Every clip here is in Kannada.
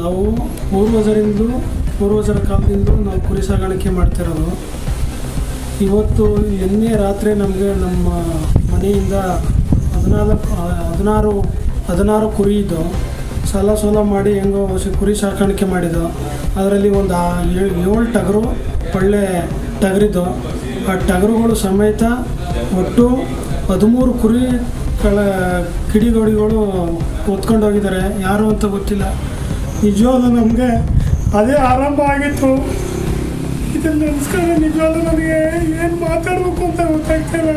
ನಾವು ಪೂರ್ವಜರ ಕಾಲದಿಂದ ನಾವು ಕುರಿ ಸಾಗಾಣಿಕೆ ಮಾಡ್ತಿರೋದು. ಇವತ್ತು ನಿನ್ನೆ ರಾತ್ರಿ ನಮಗೆ ನಮ್ಮ ಮನೆಯಿಂದ 16 ಕುರಿ ಇದ್ದು ಸಾಲ ಮಾಡಿ ಹೆಂಗೋ ಕುರಿ ಸಾಕಾಣಿಕೆ ಮಾಡಿದ್ದು. ಅದರಲ್ಲಿ ಒಂದು 7 ಟಗರು ಒಳ್ಳೆ ಟಗರಿದ್ದು. ಆ ಟಗರುಗಳು ಸಮೇತ ಒಟ್ಟು 13 ಕುರಿಗಳ ಕಿಡಿಗಡಿಗಳು ಹೊತ್ಕೊಂಡು ಹೋಗಿದ್ದಾರೆ. ಯಾರು ಅಂತ ಗೊತ್ತಿಲ್ಲ. ನಿಜವಾದ ನಮಗೆ ಅದೇ ಆರಂಭ ಆಗಿತ್ತು. ಇದನ್ನು ನೆನೆಸ್ಕೊಂಡ್ರೆ ನಿಜವಾದ ನನಗೆ ಏನು ಮಾತಾಡಬೇಕು ಅಂತ ಗೊತ್ತಾಗ್ತಿಲ್ಲ.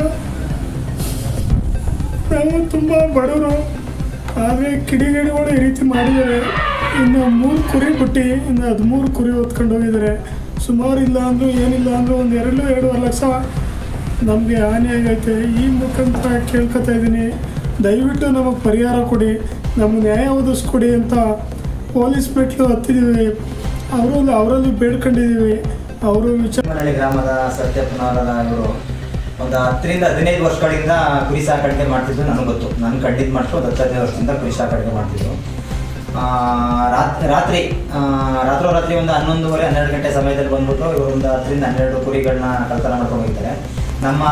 ನಾವು ತುಂಬ ಬಡವರು, ಆದರೆ ಕಿಡಿಗಡಿಗಳು ಈ ರೀತಿ ಮಾಡಿದ್ದಾರೆ. ಇನ್ನು 3 ಕುರಿ ಬಿಟ್ಟು ಇನ್ನು 13 ಕುರಿ ಹೊತ್ಕೊಂಡು ಹೋಗಿದ್ದಾರೆ. ಸುಮಾರು ಇಲ್ಲ ಅಂದರೂ ಏನಿಲ್ಲ ಅಂದರೂ ಒಂದು 2-2.5 ಲಕ್ಷ ನಮಗೆ ಹಾನಿ ಆಗೈತೆ. ಈ ಮುಖಾಂತರ ಕೇಳ್ಕೊತಾ ಇದ್ದೀನಿ, ದಯವಿಟ್ಟು ನಮಗೆ ಪರಿಹಾರ ಕೊಡಿ, ನಮಗೆ ನ್ಯಾಯ ಒದಗಿಸ್ಕೊಡಿ ಅಂತ ಪೊಲೀಸ್ ಮೆಟ್ಲು ಹತ್ತಿದ್ದೀವಿ. ಅವರಲ್ಲಿ ಬೇಡ್ಕೊಂಡಿದ್ದೀವಿ. ಅವರು ಚಿಕ್ಕಮನಹಳ್ಳಿ ಗ್ರಾಮದ ಸತ್ಯಪ್ಪನವರ ಇವರು ಒಂದು 10-15 ವರ್ಷಗಳಿಂದ ಕುರಿ ಸಾಕಾಣಿಕೆ ಮಾಡ್ತಿದ್ದು ನನಗೆ ಗೊತ್ತು. ನಾನು ಕಂಡಿದ್ದು ಮಟ್ಟು 10-15 ವರ್ಷದಿಂದ ಕುರಿ ಸಾಕಾಣಿಕೆ ಮಾಡ್ತಿದ್ದು. ರಾತ್ರಿ ಒಂದು 11:30-12 ಗಂಟೆ ಸಮಯದಲ್ಲಿ ಬಂದ್ಬಿಟ್ಟು ಇವರು ಒಂದು 10-12 ಕುರಿಗಳನ್ನ ಕಳ್ತನ ಮಾಡ್ಕೊಂಡು ಹೋಗಿದ್ದಾರೆ. ನಮ್ಮ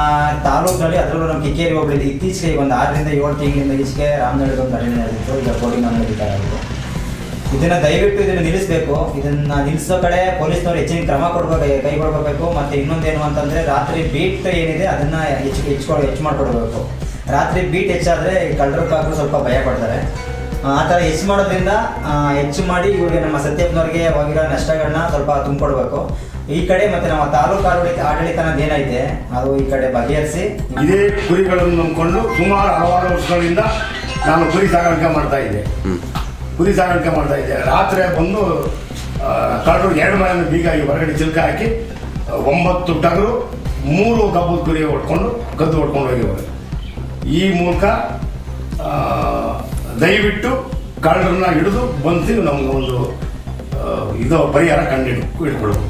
ತಾಲೂಕಿನಲ್ಲಿ ಅದರಲ್ಲೂ ನಮ್ಮ ಕಿಕ್ಕೇರಿ ಹೋಬಳಿ ಇತ್ತೀಚೆಗೆ ಒಂದು 6-7 ತಿಂಗಳಿಂದ ಈಚೆಗೆ ರಾಮನಹಳ್ಳಿಗೆ ಒಂದು ಘಟನೆ ನಡೆದಿತ್ತು. ಈಗ ಕೋಡಿಮನೆ ನಡೀತಾರೆ ಅವರು. ಇದನ್ನು ದಯವಿಟ್ಟು ನಿಲ್ಲಿಸಬೇಕು. ಇದನ್ನು ನಿಲ್ಲಿಸೋ ಕಡೆ ಪೊಲೀಸ್ನವ್ರು ಹೆಚ್ಚಿನ ಕ್ರಮ ಕೈಗೊಳ್ಳಬೇಕು. ಮತ್ತು ಇನ್ನೊಂದೇನು ಅಂತಂದರೆ ರಾತ್ರಿ ಬೀಟ್ ಏನಿದೆ ಅದನ್ನು ಹೆಚ್ಚು ಮಾಡಿಕೊಡ್ಬೇಕು. ರಾತ್ರಿ ಬೀಟ್ ಹೆಚ್ಚಾದರೆ ಕಳ್ಳರು ಕಾಕರು ಸ್ವಲ್ಪ ಭಯ ಪಡ್ತಾರೆ. ಆ ಥರ ಹೆಚ್ಚು ಮಾಡೋದ್ರಿಂದ ಹೆಚ್ಚು ಮಾಡಿ ಇವ್ರಿಗೆ ನಮ್ಮ ಸತ್ಯಪ್ಪನವ್ರಿಗೆ ಹೋಗಿರೋ ನಷ್ಟಗಳನ್ನ ಸ್ವಲ್ಪ ತುಂಬಿಕೊಡ್ಬೇಕು. ಈ ಕಡೆ ಮತ್ತು ನಮ್ಮ ತಾಲೂಕು ಆಡಳಿತ ಏನೈತೆ ಅದು ಈ ಕಡೆ ಬಗೆಹರಿಸಿ. ಇದೇ ಕುರಿಗಳನ್ನು ನಂಬಿಕೊಂಡು ಸುಮಾರು ಹಲವಾರು ವರ್ಷಗಳಿಂದ ನಾನು ಕುರಿ ಸಾಗಾಣಿಕೆ ಮಾಡ್ತಾ ಇದ್ದೆ. ರಾತ್ರಿ ಬಂದು ಕಳ್ಳರು 2 ಮನೆಯನ್ನು ಬೀಗಾಗಿ ಹೊರಗಡೆ ಚಿಲ್ಕ ಹಾಕಿ 9 ಟಗರು 3 ಗಬ್ಬದ ಕುರಿ ಗದ್ದು ಹೊಡ್ಕೊಂಡು ಹೋಗಿದ್ದಾರೆ. ಈ ಮೂಲಕ ದಯವಿಟ್ಟು ಕಳ್ಳರನ್ನ ಹಿಡಿದು ಬಂದು ನಮ್ಗೆ ಒಂದು ಪರಿಹಾರ ಕಂಡು ಹಿಡ್ಕೊಳ್ಬೇಕು.